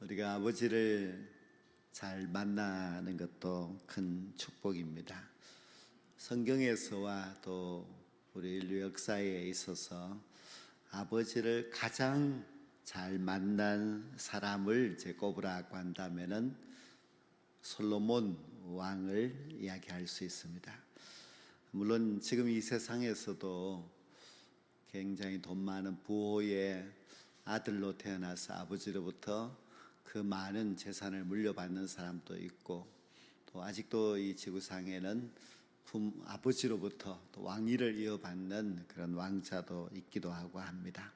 우리가 아버지를 잘 만나는 것도 큰 축복입니다. 성경에서와 또 우리 인류 역사에 있어서 아버지를 가장 잘 만난 사람을 꼽으라고 한다면은 솔로몬 왕을 이야기할 수 있습니다. 물론 지금 이 세상에서도 굉장히 돈 많은 부호의 아들로 태어나서 아버지로부터 그 많은 재산을 물려받는 사람도 있고, 또 아직도 이 지구상에는 아버지로부터 또 왕위를 이어받는 그런 왕자도 있기도 하고 합니다.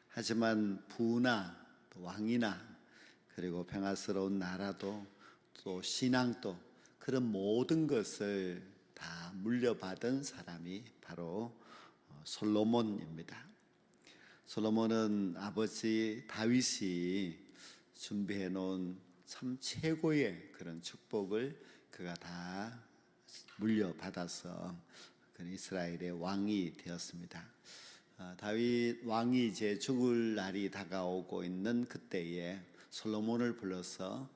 하지만 부나 또 왕이나 그리고 평화스러운 나라도 또 신앙도 그런 모든 것을 다 물려받은 사람이 바로 솔로몬입니다. 솔로몬은 아버지 다윗이 준비해 놓은 참 최고의 그런 축복을 그가 다 물려받아서 이스라엘의 왕이 되었습니다. 다윗 왕이 이제 죽을 날이 다가오고 있는 그때에 솔로몬을 불러서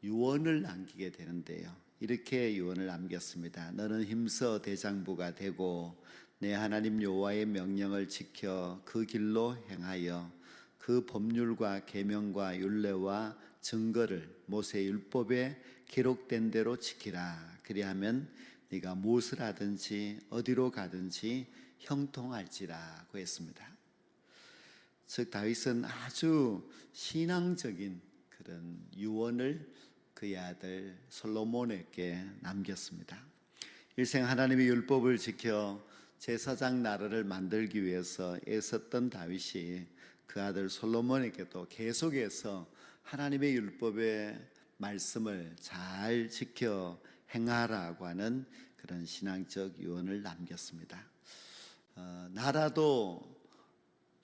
유언을 남기게 되는데요. 이렇게 유언을 남겼습니다. 너는 힘써 대장부가 되고 내 하나님 여호와의 명령을 지켜 그 길로 행하여 그 법률과 계명과 율례와 증거를 모세 율법에 기록된 대로 지키라. 그리하면 네가 무엇을 하든지 어디로 가든지 형통할지라고 했습니다. 즉 다윗은 아주 신앙적인 그런 유언을 그의 아들 솔로몬에게 남겼습니다. 일생 하나님의 율법을 지켜 제사장 나라를 만들기 위해서 애썼던 다윗이 그 아들 솔로몬에게 또 계속해서 하나님의 율법의 말씀을 잘 지켜 행하라고 하는 그런 신앙적 유언을 남겼습니다. 나라도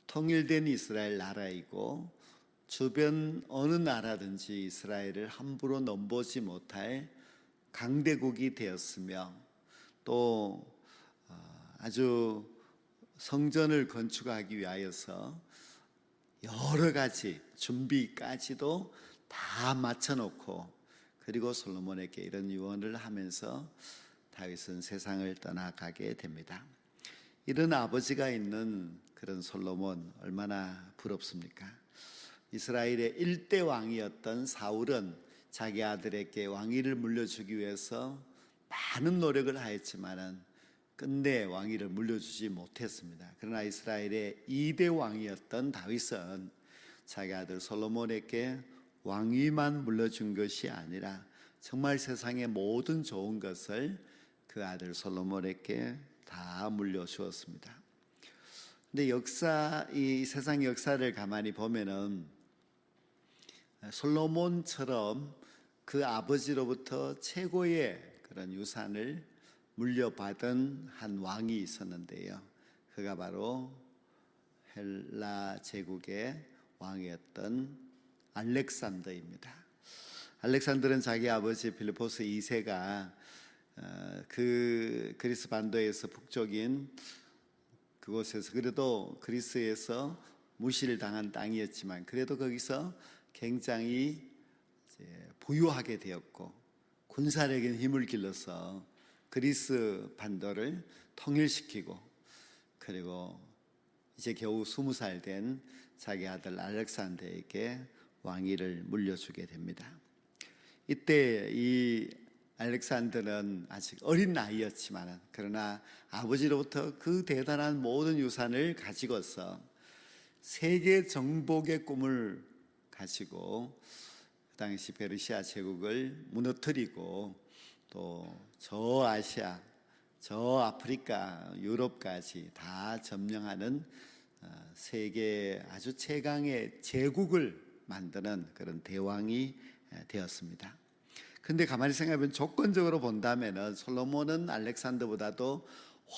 통일된 이스라엘 나라이고 주변 어느 나라든지 이스라엘을 함부로 넘보지 못할 강대국이 되었으며 또 아주 성전을 건축하기 위하여서 여러 가지 준비까지도 다 맞춰놓고, 그리고 솔로몬에게 이런 유언을 하면서 다윗은 세상을 떠나가게 됩니다. 이런 아버지가 있는 그런 솔로몬 얼마나 부럽습니까? 이스라엘의 1대 왕이었던 사울은 자기 아들에게 왕위를 물려주기 위해서 많은 노력을 하였지만은 끝내 왕위를 물려주지 못했습니다. 그러나 이스라엘의 2대 왕이었던 다윗은 자기 아들 솔로몬에게 왕위만 물려준 것이 아니라 정말 세상의 모든 좋은 것을 그 아들 솔로몬에게 다 물려주었습니다. 근데 이 세상 역사를 가만히 보면은 솔로몬처럼 그 아버지로부터 최고의 그런 유산을 물려받은 한 왕이 있었는데요. 그가 바로 헬라 제국의 왕이었던 알렉산더입니다. 알렉산더는 자기 아버지 빌리포스 2세가 그 그리스 반도에서 북쪽인 그곳에서, 그래도 그리스에서 무시를 당한 땅이었지만 그래도 거기서 굉장히 부유하게 되었고 군사력인 힘을 길러서 그리스 반도를 통일시키고, 그리고 이제 겨우 20살 된 자기 아들 알렉산더에게 왕위를 물려주게 됩니다. 이때 이 알렉산더는 아직 어린 나이였지만 그러나 아버지로부터 그 대단한 모든 유산을 가지고서 세계 정복의 꿈을 가지고 그 당시 페르시아 제국을 무너뜨리고 또 저 아시아, 저 아프리카, 유럽까지 다 점령하는 세계 아주 최강의 제국을 만드는 그런 대왕이 되었습니다. 그런데 가만히 생각해보면 조건적으로 본다면 솔로몬은 알렉산더보다도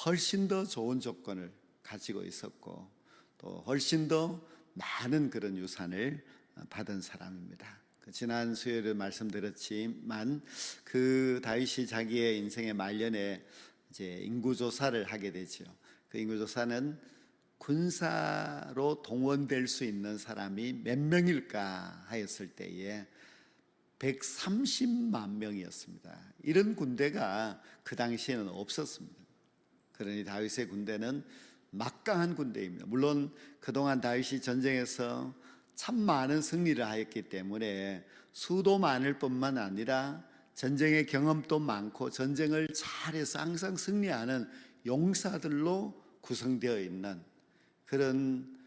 훨씬 더 좋은 조건을 가지고 있었고 또 훨씬 더 많은 그런 유산을 받은 사람입니다. 지난 수요일에 말씀드렸지만 그 다윗이 자기의 인생의 말년에 이제 인구조사를 하게 되죠. 그 인구조사는 군사로 동원될 수 있는 사람이 몇 명일까 하였을 때에 130만 명이었습니다. 이런 군대가 그 당시에는 없었습니다. 그러니 다윗의 군대는 막강한 군대입니다. 물론 그동안 다윗이 전쟁에서 참 많은 승리를 하였기 때문에 수도 많을 뿐만 아니라 전쟁의 경험도 많고 전쟁을 잘해서 항상 승리하는 용사들로 구성되어 있는 그런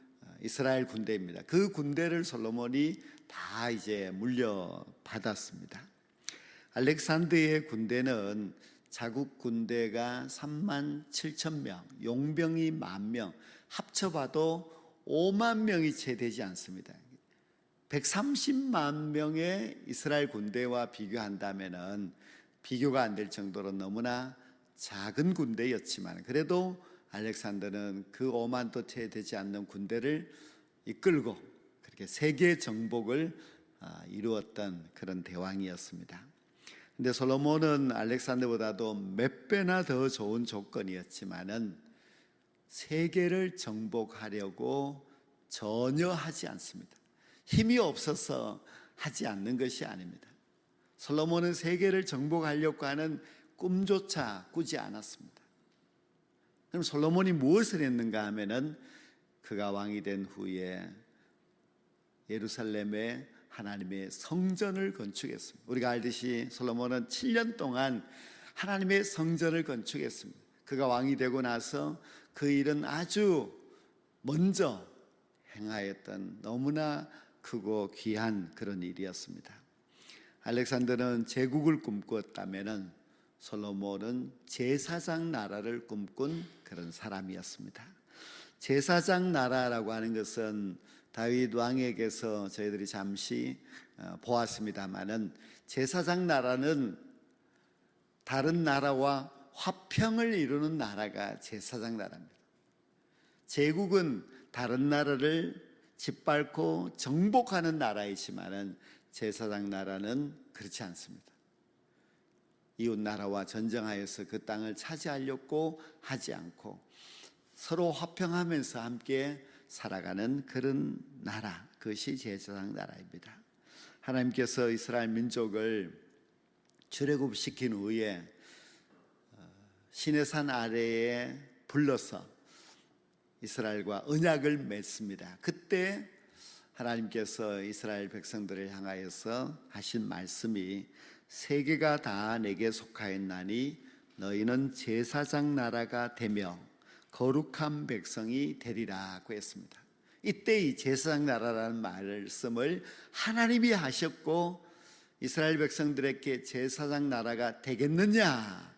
이스라엘 군대입니다. 그 군대를 솔로몬이 다 이제 물려받았습니다. 알렉산더의 군대는 자국 군대가 3만 7천 명, 용병이 10,000명, 합쳐봐도 5만 명이 채 되지 않습니다. 130만 명의 이스라엘 군대와 비교한다면 비교가 안 될 정도로 너무나 작은 군대였지만 그래도 알렉산더는 그 5만도 채 되지 않는 군대를 이끌고 그렇게 세계 정복을 이루었던 그런 대왕이었습니다. 근데 솔로몬은 알렉산더보다도 몇 배나 더 좋은 조건이었지만은 세계를 정복하려고 전혀 하지 않습니다. 힘이 없어서 하지 않는 것이 아닙니다. 솔로몬은 세계를 정복하려고 하는 꿈조차 꾸지 않았습니다. 그럼 솔로몬이 무엇을 했는가 하면은 그가 왕이 된 후에 예루살렘에 하나님의 성전을 건축했습니다. 우리가 알듯이 솔로몬은 7년 동안 하나님의 성전을 건축했습니다. 그가 왕이 되고 나서 그 일은 아주 먼저 행하였던 너무나 크고 귀한 그런 일이었습니다. 알렉산더는 제국을 꿈꾸었다면 솔로몬은 제사장 나라를 꿈꾼 그런 사람이었습니다. 제사장 나라라고 하는 것은 다윗 왕에게서 저희들이 잠시 보았습니다마는 제사장 나라는 다른 나라와 화평을 이루는 나라가 제사장 나라입니다. 제국은 다른 나라를 짓밟고 정복하는 나라이지만은 제사장 나라는 그렇지 않습니다. 이웃 나라와 전쟁하여서 그 땅을 차지하려고 하지 않고 서로 화평하면서 함께 살아가는 그런 나라, 그것이 제사장 나라입니다. 하나님께서 이스라엘 민족을 출애굽시킨 후에 시내산 아래에 불러서 이스라엘과 언약을 맺습니다. 그때 하나님께서 이스라엘 백성들을 향하여서 하신 말씀이 세계가 다 내게 속하였나니 너희는 제사장 나라가 되며 거룩한 백성이 되리라고 했습니다. 이때 이 제사장 나라라는 말씀을 하나님이 하셨고 이스라엘 백성들에게 제사장 나라가 되겠느냐?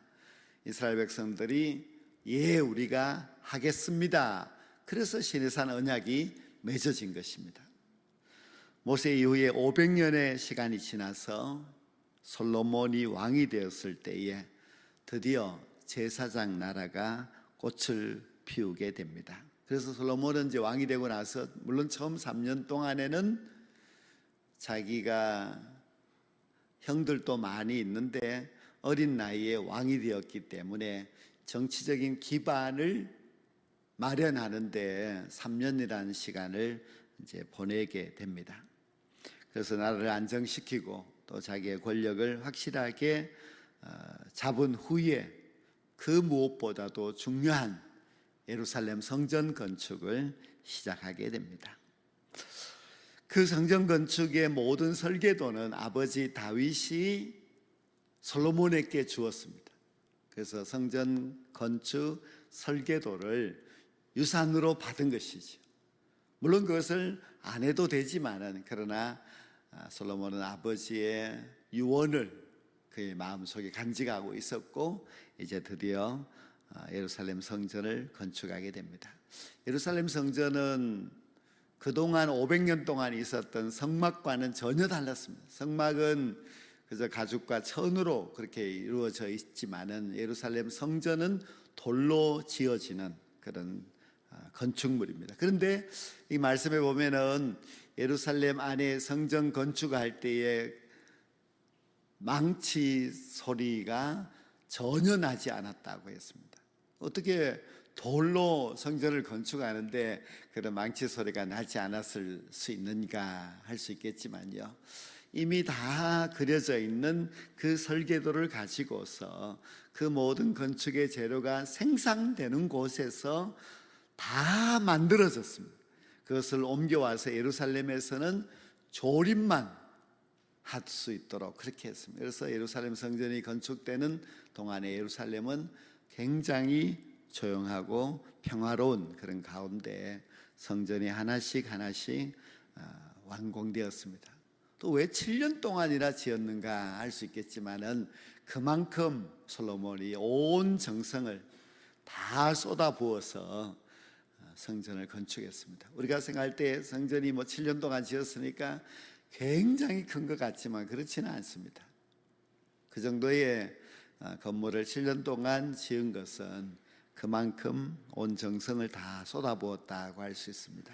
이스라엘 백성들이 예, 우리가 하겠습니다. 그래서 시내산 언약이 맺어진 것입니다. 모세 이후에 500년의 시간이 지나서 솔로몬이 왕이 되었을 때에 드디어 제사장 나라가 꽃을 피우게 됩니다. 그래서 솔로몬은 이제 왕이 되고 나서 물론 처음 3년 동안에는 자기가 형들도 많이 있는데 어린 나이에 왕이 되었기 때문에 정치적인 기반을 마련하는데 3년이라는 시간을 이제 보내게 됩니다. 그래서 나라를 안정시키고 또 자기의 권력을 확실하게 잡은 후에 그 무엇보다도 중요한 예루살렘 성전 건축을 시작하게 됩니다. 그 성전 건축의 모든 설계도는 아버지 다윗이 솔로몬에게 주었습니다. 그래서 성전 건축 설계도를 유산으로 받은 것이죠. 물론 그것을 안 해도 되지만은 그러나 솔로몬은 아버지의 유언을 그의 마음속에 간직하고 있었고 이제 드디어 예루살렘 성전을 건축하게 됩니다. 예루살렘 성전은 그동안 500년 동안 있었던 성막과는 전혀 달랐습니다. 성막은 그저 가죽과 천으로 그렇게 이루어져 있지만은 예루살렘 성전은 돌로 지어지는 그런 건축물입니다. 그런데 이 말씀에 보면은 예루살렘 안에 성전 건축할 때에 망치 소리가 전혀 나지 않았다고 했습니다. 어떻게 돌로 성전을 건축하는데 그런 망치 소리가 나지 않았을 수 있는가 할 수 있겠지만요, 이미 다 그려져 있는 그 설계도를 가지고서 그 모든 건축의 재료가 생산되는 곳에서 다 만들어졌습니다. 그것을 옮겨와서 예루살렘에서는 조립만 할 수 있도록 그렇게 했습니다. 그래서 예루살렘 성전이 건축되는 동안에 예루살렘은 굉장히 조용하고 평화로운 그런 가운데 성전이 하나씩 완공되었습니다. 또 왜 7년 동안이나 지었는가 할 수 있겠지만은 그만큼 솔로몬이 온 정성을 다 쏟아부어서 성전을 건축했습니다. 우리가 생각할 때 성전이 7년 동안 지었으니까 굉장히 큰 것 같지만 그렇지는 않습니다. 그 정도의 건물을 7년 동안 지은 것은 그만큼 온 정성을 다 쏟아부었다고 할 수 있습니다.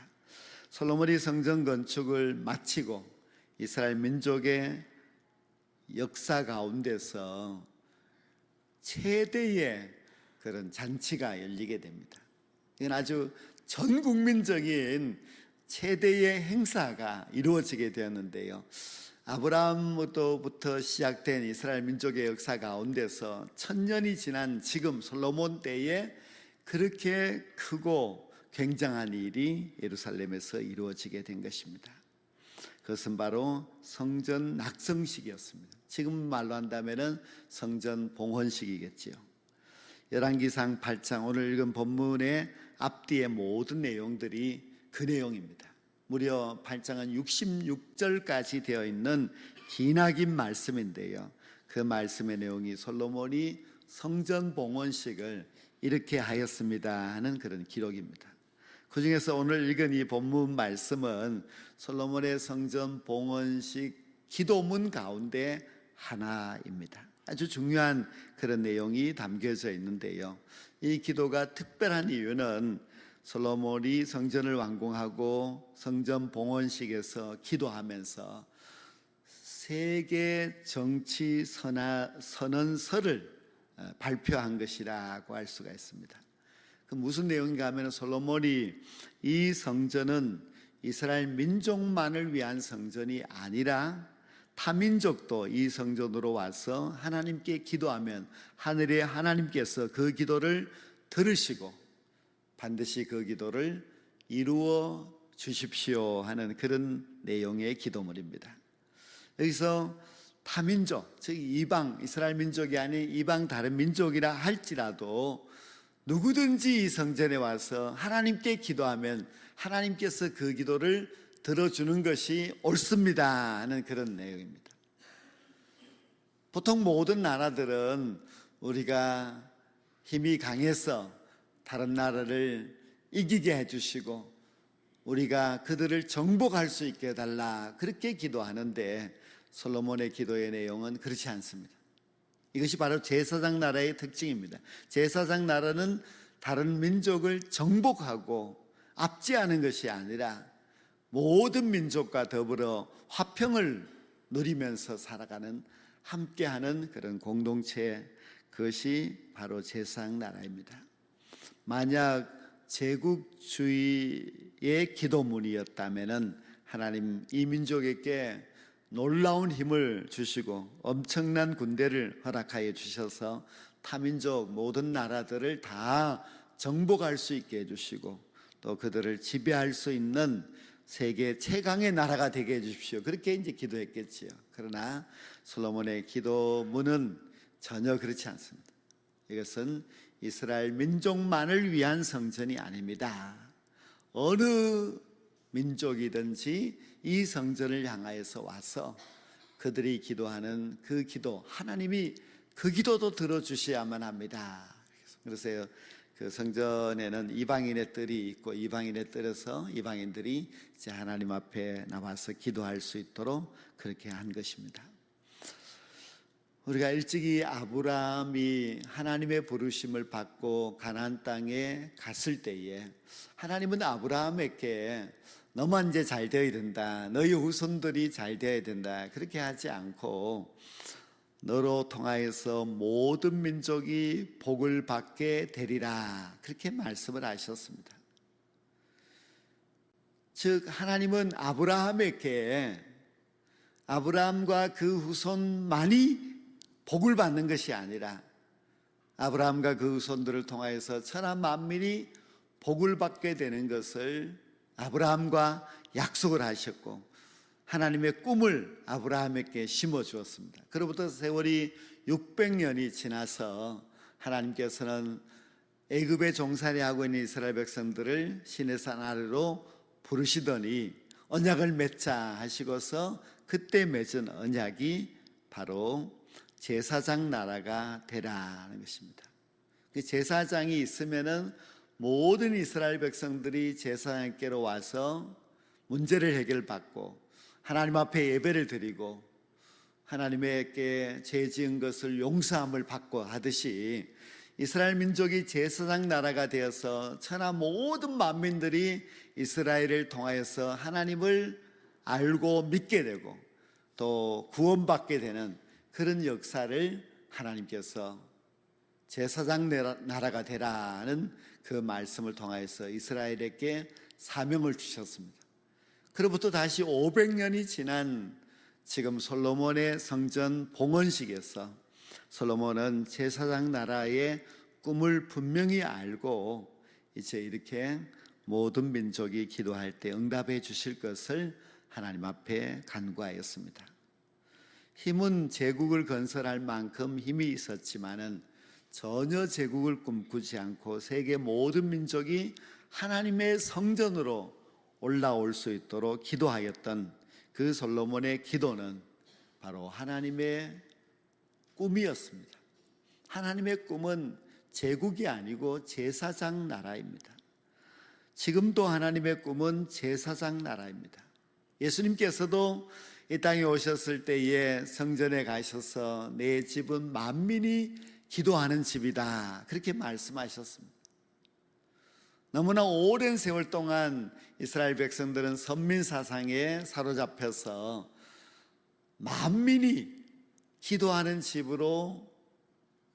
솔로몬이 성전 건축을 마치고 이스라엘 민족의 역사 가운데서 최대의 그런 잔치가 열리게 됩니다. 이건 아주 전 국민적인 최대의 행사가 이루어지게 되었는데요, 아브라함부터 시작된 이스라엘 민족의 역사 가운데서 1000년이 지난 지금 솔로몬 때에 그렇게 크고 굉장한 일이 예루살렘에서 이루어지게 된 것입니다. 그것은 바로 성전 낙성식이었습니다. 지금 말로 한다면 성전 봉헌식이겠지요. 열왕기상 8장, 오늘 읽은 본문의 앞뒤의 모든 내용들이 그 내용입니다. 무려 8장은 66절까지 되어 있는 기나긴 말씀인데요, 그 말씀의 내용이 솔로몬이 성전 봉헌식을 이렇게 하였습니다 하는 그런 기록입니다. 그 중에서 오늘 읽은 이 본문 말씀은 솔로몬의 성전 봉헌식 기도문 가운데 하나입니다. 아주 중요한 그런 내용이 담겨져 있는데요, 이 기도가 특별한 이유는 솔로몬이 성전을 완공하고 성전 봉헌식에서 기도하면서 세계 정치 선언서를 발표한 것이라고 할 수가 있습니다. 그 무슨 내용인가 하면 솔로몬이 이 성전은 이스라엘 민족만을 위한 성전이 아니라 타민족도 이 성전으로 와서 하나님께 기도하면 하늘의 하나님께서 그 기도를 들으시고 반드시 그 기도를 이루어 주십시오 하는 그런 내용의 기도문입니다. 여기서 타민족, 즉 이방, 이스라엘 민족이 아닌 이방 다른 민족이라 할지라도 누구든지 이 성전에 와서 하나님께 기도하면 하나님께서 그 기도를 들어주는 것이 옳습니다 하는 그런 내용입니다. 보통 모든 나라들은 우리가 힘이 강해서 다른 나라를 이기게 해주시고 우리가 그들을 정복할 수 있게 해달라 그렇게 기도하는데, 솔로몬의 기도의 내용은 그렇지 않습니다. 이것이 바로 제사장 나라의 특징입니다. 제사장 나라는 다른 민족을 정복하고 압제하는 것이 아니라 모든 민족과 더불어 화평을 누리면서 살아가는, 함께하는 그런 공동체, 그것이 바로 제사장 나라입니다. 만약 제국주의의 기도문이었다면 하나님 이 민족에게 놀라운 힘을 주시고 엄청난 군대를 허락하여 주셔서 타민족 모든 나라들을 다 정복할 수 있게 해주시고 또 그들을 지배할 수 있는 세계 최강의 나라가 되게 해주십시오, 그렇게 이제 기도했겠지요. 그러나 솔로몬의 기도문은 전혀 그렇지 않습니다. 이것은 이스라엘 민족만을 위한 성전이 아닙니다. 어느 민족이든지 이 성전을 향하여서 와서 그들이 기도하는 그 기도, 하나님이 그 기도도 들어주셔야만 합니다. 그래서 그 성전에는 이방인의 뜰이 있고 이방인의 뜰에서 이방인들이 이제 하나님 앞에 나와서 기도할 수 있도록 그렇게 한 것입니다. 우리가 일찍이 아브라함이 하나님의 부르심을 받고 가나안 땅에 갔을 때에 하나님은 아브라함에게 너만 이제 잘 되어야 된다, 너희 후손들이 잘 되어야 된다 그렇게 하지 않고 너로 통하여서 모든 민족이 복을 받게 되리라. 그렇게 말씀을 하셨습니다. 즉 하나님은 아브라함과 그 후손만이 복을 받는 것이 아니라 아브라함과 그 후손들을 통하여서 천하 만민이 복을 받게 되는 것을 아브라함과 약속을 하셨고 하나님의 꿈을 아브라함에게 심어 주었습니다. 그로부터 세월이 600년이 지나서 하나님께서는 애굽에 종살이 하고 있는 이스라엘 백성들을 시내산 아래로 부르시더니 언약을 맺자 하시고서 그때 맺은 언약이 바로 제사장 나라가 되라는 것입니다. 그 제사장이 있으면은 모든 이스라엘 백성들이 제사장께로 와서 문제를 해결받고 하나님 앞에 예배를 드리고 하나님께 죄 지은 것을 용서함을 받고 하듯이 이스라엘 민족이 제사장 나라가 되어서 천하 모든 만민들이 이스라엘을 통하여서 하나님을 알고 믿게 되고 또 구원받게 되는 그런 역사를 하나님께서 제사장 나라가 되라는 그 말씀을 통하여서 이스라엘에게 사명을 주셨습니다. 그로부터 다시 500년이 지난 지금 솔로몬의 성전 봉헌식에서 솔로몬은 제사장 나라의 꿈을 분명히 알고 이제 이렇게 모든 민족이 기도할 때 응답해 주실 것을 하나님 앞에 간구하였습니다. 힘은 제국을 건설할 만큼 힘이 있었지만은 전혀 제국을 꿈꾸지 않고 세계 모든 민족이 하나님의 성전으로 올라올 수 있도록 기도하였던 그 솔로몬의 기도는 바로 하나님의 꿈이었습니다. 하나님의 꿈은 제국이 아니고 제사장 나라입니다. 지금도 하나님의 꿈은 제사장 나라입니다. 예수님께서도 이 땅에 오셨을 때에 성전에 가셔서 내 집은 만민이 기도하는 집이다 그렇게 말씀하셨습니다. 너무나 오랜 세월 동안 이스라엘 백성들은 선민 사상에 사로잡혀서 만민이 기도하는 집으로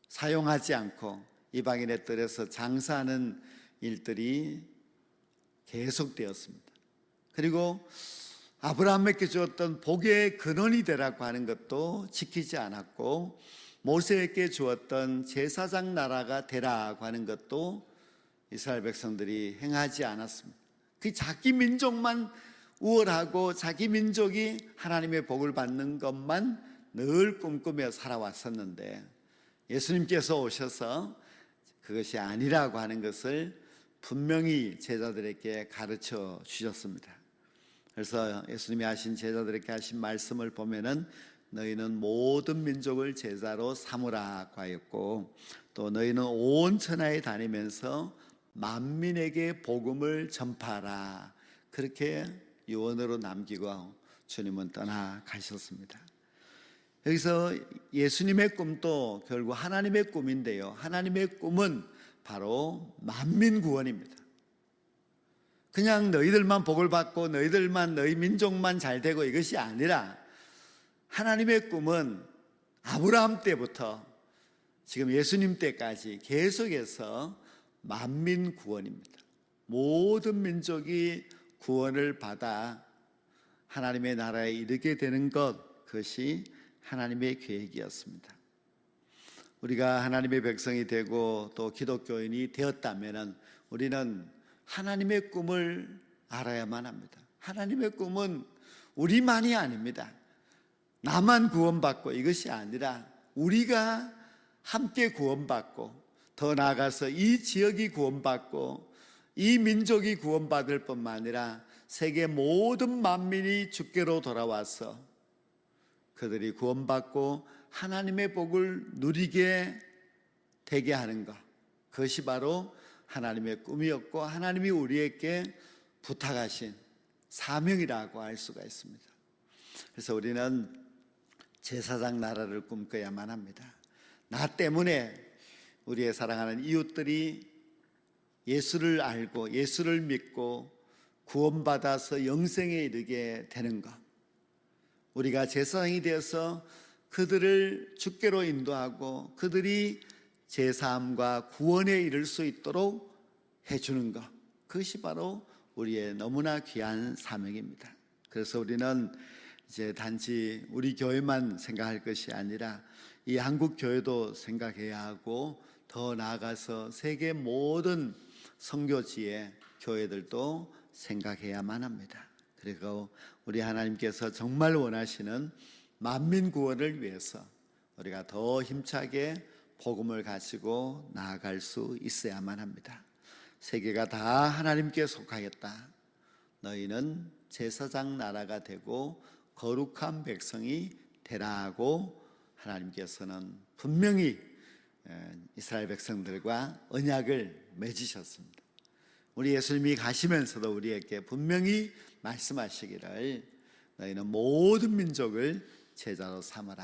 사용하지 않고 이방인의 뜰에서 장사하는 일들이 계속되었습니다. 그리고 아브라함에게 주었던 복의 근원이 되라고 하는 것도 지키지 않았고 모세에게 주었던 제사장 나라가 되라고 하는 것도 이스라엘 백성들이 행하지 않았습니다. 그 자기 민족만 우월하고 자기 민족이 하나님의 복을 받는 것만 늘 꿈꾸며 살아왔었는데 예수님께서 오셔서 그것이 아니라고 하는 것을 분명히 제자들에게 가르쳐 주셨습니다. 그래서 예수님이 하신 제자들에게 하신 말씀을 보면은 너희는 모든 민족을 제자로 삼으라고 하였고 또 너희는 온 천하에 다니면서 만민에게 복음을 전파하라 그렇게 유언으로 남기고 주님은 떠나가셨습니다. 여기서 예수님의 꿈도 결국 하나님의 꿈인데요, 하나님의 꿈은 바로 만민 구원입니다. 그냥 너희들만 복을 받고 너희들만 너희 민족만 잘 되고 이것이 아니라 하나님의 꿈은 아브라함 때부터 지금 예수님 때까지 계속해서 만민 구원입니다. 모든 민족이 구원을 받아 하나님의 나라에 이르게 되는 것, 그것이 하나님의 계획이었습니다. 우리가 하나님의 백성이 되고 또 기독교인이 되었다면 우리는 하나님의 꿈을 알아야만 합니다. 하나님의 꿈은 우리만이 아닙니다. 나만 구원받고 이것이 아니라 우리가 함께 구원받고 더 나아가서 이 지역이 구원받고 이 민족이 구원받을 뿐만 아니라 세계 모든 만민이 주께로 돌아와서 그들이 구원받고 하나님의 복을 누리게 되게 하는 것, 그것이 바로 하나님의 꿈이었고 하나님이 우리에게 부탁하신 사명이라고 할 수가 있습니다. 그래서 우리는 제사장 나라를 꿈꿔야만 합니다. 나 때문에 우리의 사랑하는 이웃들이 예수를 알고 예수를 믿고 구원받아서 영생에 이르게 되는 것, 우리가 제사장이 되어서 그들을 주께로 인도하고 그들이 제사함과 구원에 이를 수 있도록 해주는 것, 그것이 바로 우리의 너무나 귀한 사명입니다. 그래서 우리는 이제 단지 우리 교회만 생각할 것이 아니라 이 한국 교회도 생각해야 하고, 더 나아가서 세계 모든 선교지의 교회들도 생각해야만 합니다. 그리고 우리 하나님께서 정말 원하시는 만민 구원을 위해서 우리가 더 힘차게 복음을 가지고 나아갈 수 있어야만 합니다. 세계가 다 하나님께 속하였다. 너희는 제사장 나라가 되고 거룩한 백성이 되라고 하나님께서는 분명히 이스라엘 백성들과 언약을 맺으셨습니다. 우리 예수님이 가시면서도 우리에게 분명히 말씀하시기를 너희는 모든 민족을 제자로 삼아라.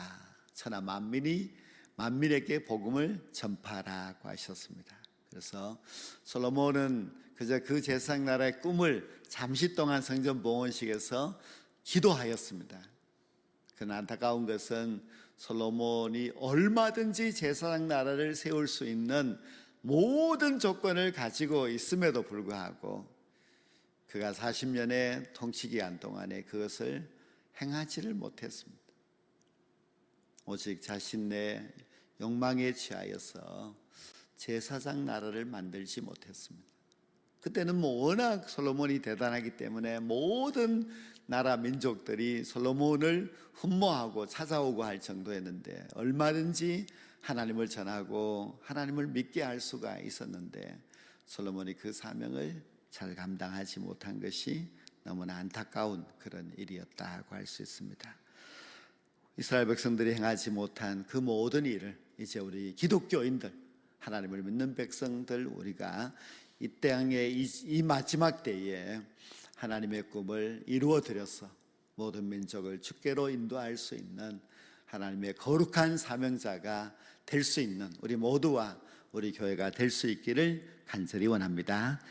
천하 만민에게 복음을 전파하라고 하셨습니다. 그래서 솔로몬은 그저 그 제사장 나라의 꿈을 잠시 동안 성전 봉헌식에서 기도하였습니다. 그러나 안타까운 것은 솔로몬이 얼마든지 제사장 나라를 세울 수 있는 모든 조건을 가지고 있음에도 불구하고 그가 40년의 통치기간 동안에 그것을 행하지를 못했습니다. 오직 자신의 욕망에 취하여서 제사장 나라를 만들지 못했습니다. 그때는 워낙 솔로몬이 대단하기 때문에 모든 나라 민족들이 솔로몬을 흠모하고 찾아오고 할 정도였는데, 얼마든지 하나님을 전하고 하나님을 믿게 할 수가 있었는데 솔로몬이 그 사명을 잘 감당하지 못한 것이 너무나 안타까운 그런 일이었다고 할 수 있습니다. 이스라엘 백성들이 행하지 못한 그 모든 일을 이제 우리 기독교인들, 하나님을 믿는 백성들, 우리가 이 땅에 이 마지막 때에 하나님의 꿈을 이루어 드려서 모든 민족을 주께로 인도할 수 있는 하나님의 거룩한 사명자가 될 수 있는 우리 모두와 우리 교회가 될 수 있기를 간절히 원합니다.